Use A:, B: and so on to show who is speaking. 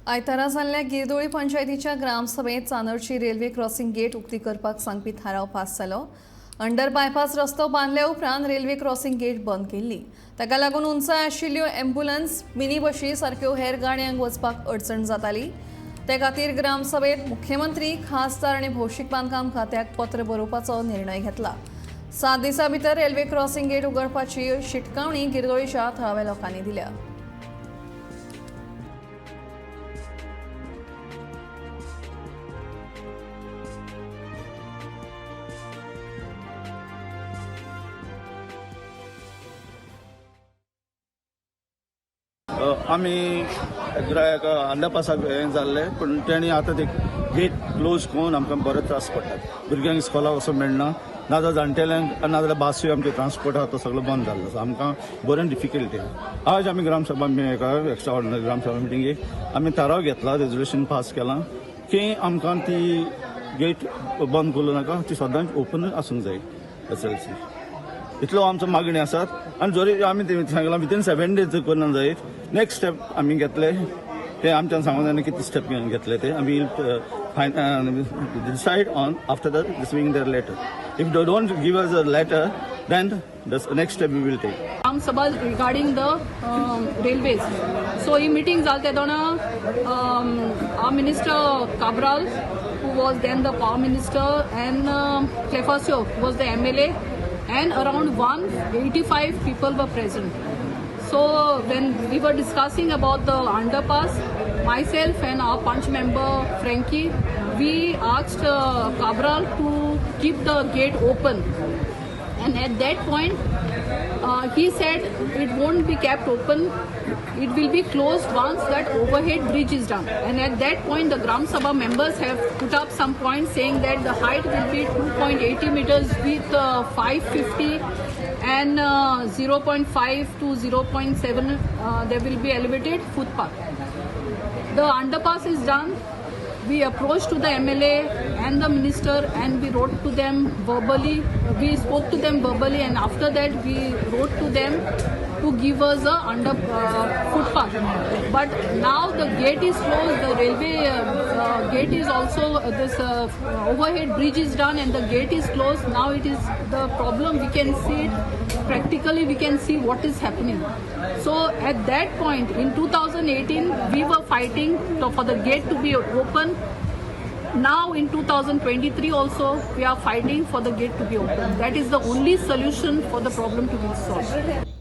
A: आयतारा जाल्ल्या गिरदोळी पंचायतीच्या ग्रामसभेत चांदरची रेल्वे क्रॉसिंग गेट उक्ती करपाक सांगपी थाराव पास जालो। अंडर बायपास रस्तो बांदल्या उपरांत रेल्वे क्रॉसिंग गेट बंद केल्ली। ताका लागून उंचाय आशिल्ल्यो एम्ब्युलन्स, मिनी बशी सारक्यो हेर गाडयांक वचपाक अडचण जाताली। ते खातीर ग्रामसभेत मुख्यमंत्री, खासदार आनी भौशीक बांदकाम खात्याक पत्र बरोवपाचो निर्णय घेतला। 7 दिसां भितर रेल्वे क्रॉसिंग गेट उगडपाची शिटकावणी गिरदोळीच्या थळाव्या लोकांनी दिल्या।
B: आमी अंडरपासाक हें जाल्लें पूण तेणी आतां ते गेट क्लोज करून आमकां बरो त्रास पडटात। भुरग्यांक इस्कॉलाक वचूंक मेळना, नाजाल्यार जाणटेल्यांक, नाजाल्यार बासूय आमचे ट्रान्सपोर्ट आहा तो सगळो बंद जाल्लो आसा। आमकां बरें डिफिकल्टी आहा। आज आमी ग्रामसभा एक्स्ट्रा ऑर्डिनरी ग्रामसभा मिटिंगेक आमी थाराव घेतला, रेजोल्युशन पास केलां की आमकां ती गेट बंद करूं नाका, ती सदांच ओपनूच आसूंक जाय। SLC इतलो आमचो मागणी आसात आनी जरी आमी सांगलां विथीन 7 days करना जायत, नेक्स्ट स्टेप आमी घेतले ते आमच्यान सांगूंक जायना कितें स्टेप घेतले ते आमी decide on after that receiving their letter. If they don't give us a letter, then the next step we will take.
C: Sabha regarding the railways. So in meeting Zaltedona, our minister Cabral, who was then the power minister, and Clefasio was the MLA, and around 185 people were present. So when we were discussing about the underpass, myself and our punch member Frankie, we asked Cabral to keep the gate open. And at that point, he said it won't be kept open. It will be closed once that overhead bridge is done. And at that point, the Gram Sabha members have put up some points saying that the height will be 2.80 meters with 550 and 0.5 to 0.7. There will be elevated footpath. The underpass is done. We approached to the MLA and the minister and we wrote to them verbally. We spoke to them verbally and after that we wrote to them to give us a footpath. But now the gate is closed. The railway gate is also this overhead bridge is done and the gate is closed. Now it is the problem. We can see it practically. We can see what is happening. So at that point in 2018 we were fighting for the gate to be open. Now in 2023 also we are fighting for the gate to be open. That is the only solution for the problem to be solved.